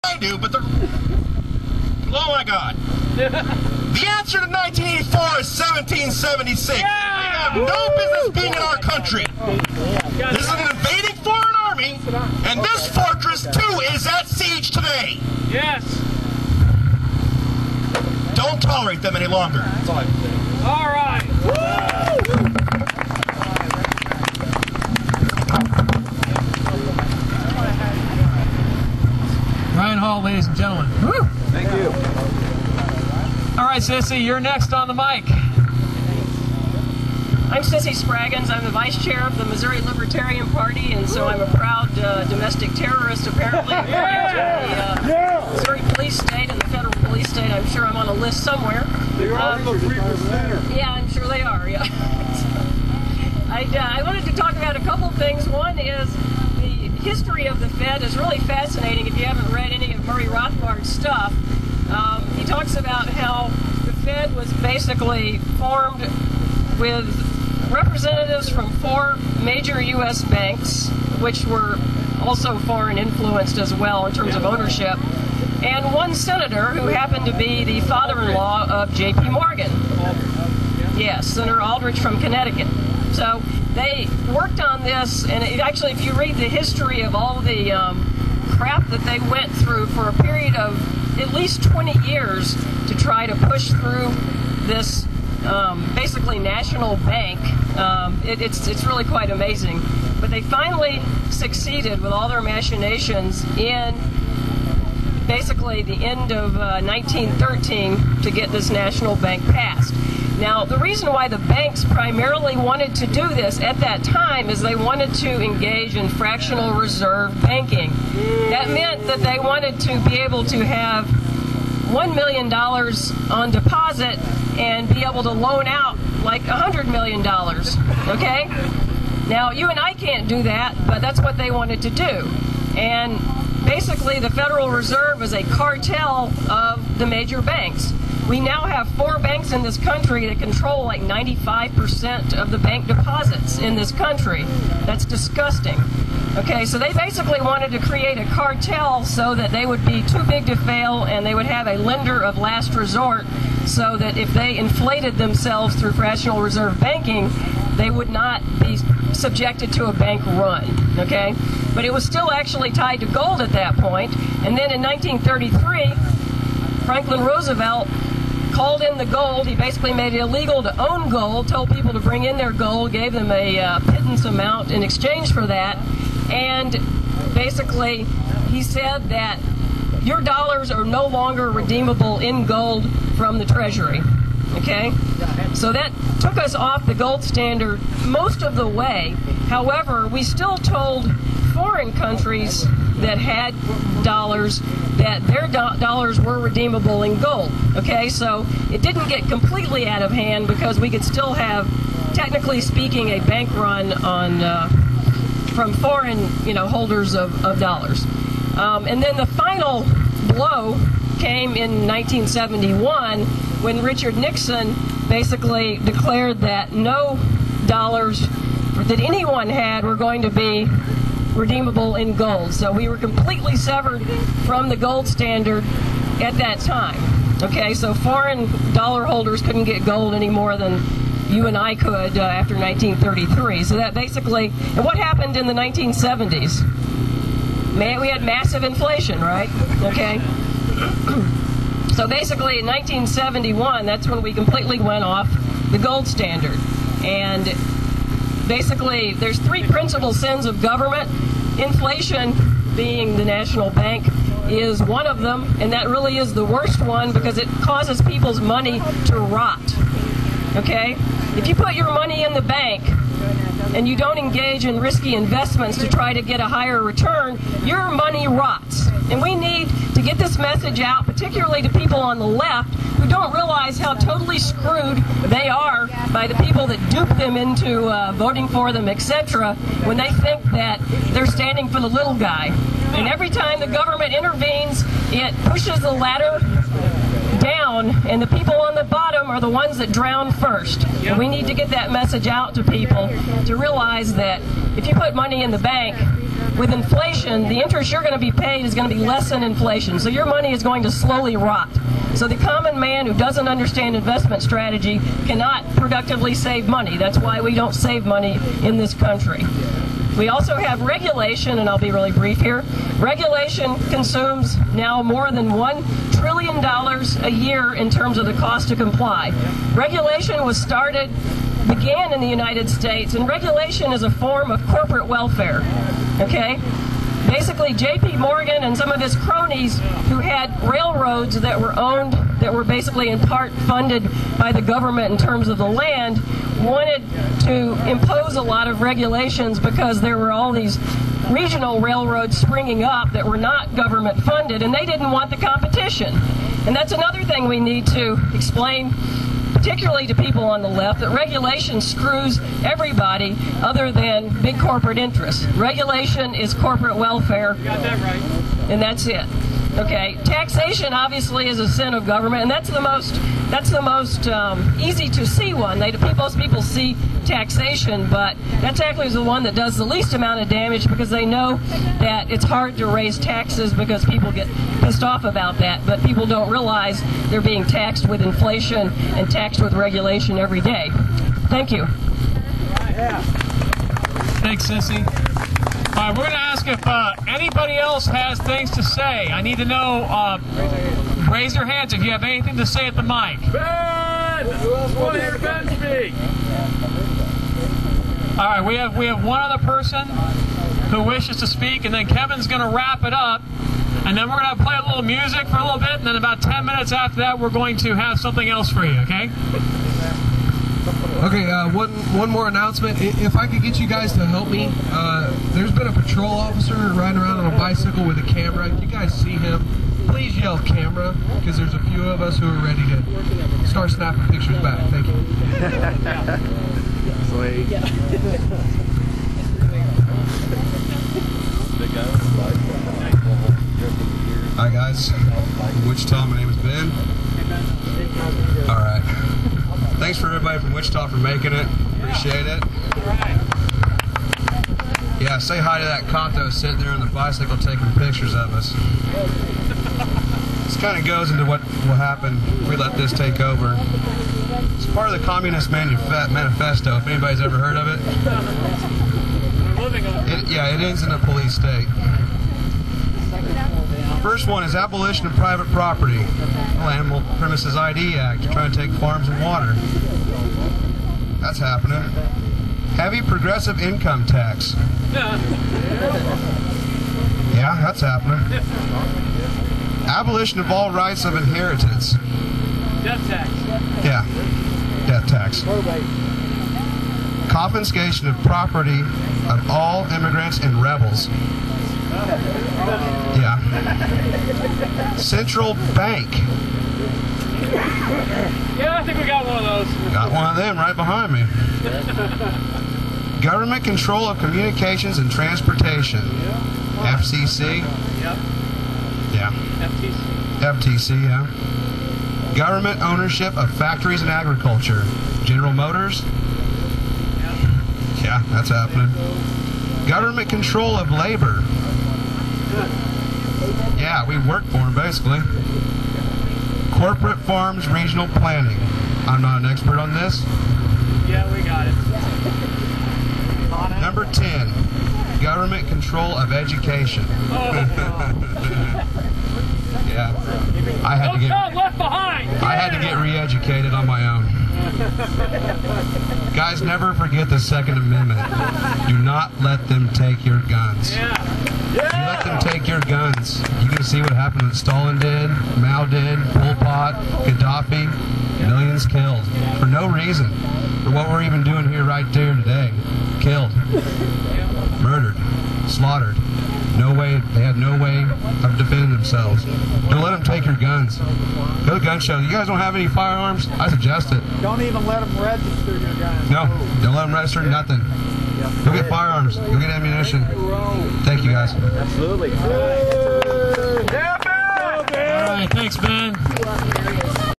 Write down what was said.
I do, but they're... Oh my God. The answer to 1984 is 1776. They have no business being in our country. This is an invading foreign army, and this fortress too is at siege today. Yes. Don't tolerate them any longer. All right. Ryan Hall, ladies and gentlemen. Woo. Thank you. All right, Sissy, you're next on the mic. I'm Sissy Spraggins. I'm the vice chair of the Missouri Libertarian Party, and so I'm a proud domestic terrorist, apparently, according to the Missouri police state and the federal police state. I'm sure I'm on a list somewhere. They're all the 3%er. Yeah, I'm sure they are, yeah. I wanted to talk about a couple things. One is the history of the Fed is really fascinating if you haven't read any of Murray Rothbard's stuff. He talks about how the Fed was basically formed with representatives from 4 major U.S. banks, which were also foreign influenced as well in terms of ownership, and 1 senator who happened to be the father-in-law of J.P. Morgan. Yes, Senator Aldrich from Connecticut. So they worked on this, and actually, if you read the history of all the crap that they went through for a period of at least 20 years to try to push through this basically national bank, it's really quite amazing. But they finally succeeded with all their machinations in basically the end of 1913 to get this national bank passed. Now, the reason why the banks primarily wanted to do this at that time is they wanted to engage in fractional reserve banking. That meant that they wanted to be able to have $1 million on deposit and be able to loan out like $100 million, okay? Now, you and I can't do that, but that's what they wanted to do. And basically, the Federal Reserve is a cartel of the major banks. We now have 4 banks in this country that control like 95% of the bank deposits in this country. That's disgusting. Okay, so they basically wanted to create a cartel so that they would be too big to fail, and they would have a lender of last resort so that if they inflated themselves through fractional reserve banking, they would not be subjected to a bank run, okay? But it was still actually tied to gold at that point. And then in 1933, Franklin Roosevelt called in the gold. He basically made it illegal to own gold, told people to bring in their gold, gave them a pittance amount in exchange for that. And basically, he said that your dollars are no longer redeemable in gold from the Treasury. Okay? So that took us off the gold standard most of the way. However, we still told foreign countries that had dollars that their dollars were redeemable in gold. Okay? So it didn't get completely out of hand because we could still have, technically speaking, a bank run on from foreign, holders of dollars. And then the final blow came in 1971 when Richard Nixon basically declared that no dollars that anyone had were going to be redeemable in gold. So we were completely severed from the gold standard at that time. Okay, so foreign dollar holders couldn't get gold any more than you and I could after 1933. So that basically, and what happened in the 1970s? We had massive inflation, right? Okay. So basically in 1971, that's when we completely went off the gold standard. And basically, there's 3 principal sins of government. Inflation, being the national bank, is one of them, and that really is the worst one because it causes people's money to rot. Okay? If you put your money in the bank and you don't engage in risky investments to try to get a higher return, your money rots. And we need to get this message out, particularly to people on the left who don't realize how totally screwed they are by the people that dupe them into voting for them, etc., when they think that they're standing for the little guy. And every time the government intervenes, it pushes the ladder down, and the people on the bottom are the ones that drown first. And we need to get that message out to people to realize that if you put money in the bank, with inflation, the interest you're going to be paid is going to be less than inflation. So your money is going to slowly rot. So the common man who doesn't understand investment strategy cannot productively save money. That's why we don't save money in this country. We also have regulation, and I'll be really brief here. Regulation consumes now more than $1 trillion a year in terms of the cost to comply. Regulation began in the United States, and regulation is a form of corporate welfare. Okay? Basically, J.P. Morgan and some of his cronies who had railroads that were owned, that were basically in part funded by the government in terms of the land, wanted to impose a lot of regulations because there were all these regional railroads springing up that were not government funded, and they didn't want the competition. And that's another thing we need to explain, particularly to people on the left, that regulation screws everybody other than big corporate interests. Regulation is corporate welfare. You got that right. And that's it. Okay, taxation obviously is a sin of government, and that's the most easy to see one. Most people see taxation, but that's actually the one that does the least amount of damage, because they know that it's hard to raise taxes because people get pissed off about that, but people don't realize they're being taxed with inflation and taxed with regulation every day. Thank you. Thanks, Sissy. All right, we're going to ask if anybody else has things to say. I need to know, raise your hands if you have anything to say at the mic. Ben! Who else want to hear Ben speak? All right, we have one other person who wishes to speak, and then Kevin's going to wrap it up, and then we're going to play a little music for a little bit, and then about 10 minutes after that, we're going to have something else for you, okay? Okay, one more announcement. If I could get you guys to help me, there's been a patrol officer riding around on a bicycle with a camera. If you guys see him, please yell camera, because there's a few of us who are ready to start snapping pictures back. Thank you. Sweet. Hi guys, from Wichita, my name is Ben. Alright. Thanks for everybody from Wichita for making it. Appreciate it. Yeah, say hi to that Kato sitting there on the bicycle taking pictures of us. This kind of goes into what will happen if we let this take over. It's part of the Communist Manifesto, if anybody's ever heard of it. Yeah, it ends in a police state. First one is abolition of private property. The Animal Premises ID Act, trying to take farms and water. That's happening. Heavy progressive income tax. Yeah, that's happening. Abolition of all rights of inheritance. Death tax. Yeah, death tax. Confiscation of property of all immigrants and rebels. Yeah. Central bank. Yeah, I think we got one of those. Got one of them right behind me. Government control of communications and transportation. FCC. Yep. Yeah. FTC, yeah. Government ownership of factories and agriculture. General Motors. Yeah, that's happening. Government control of labor. Yeah, we work for them, basically. Corporate farms regional planning. I'm not an expert on this. Yeah, we got it. Number 10, government control of education. Yeah, I had to get re-educated on my own. Guys, never forget the Second Amendment. Do not let them take your guns. If you let them take your guns, you can see what happened that Stalin did, Mao did, Pol Pot, Gaddafi, millions killed for no reason. For what we're even doing here right there today. Killed, murdered, slaughtered. No way, they had no way of defending themselves. Don't let them take your guns. Go to the gun show. You guys don't have any firearms? I suggest it. Don't even let them register your guns. No, don't let them register nothing. Go get firearms. Go get ammunition. Thank you, guys. Absolutely. Yeah, man! right, thanks, Ben.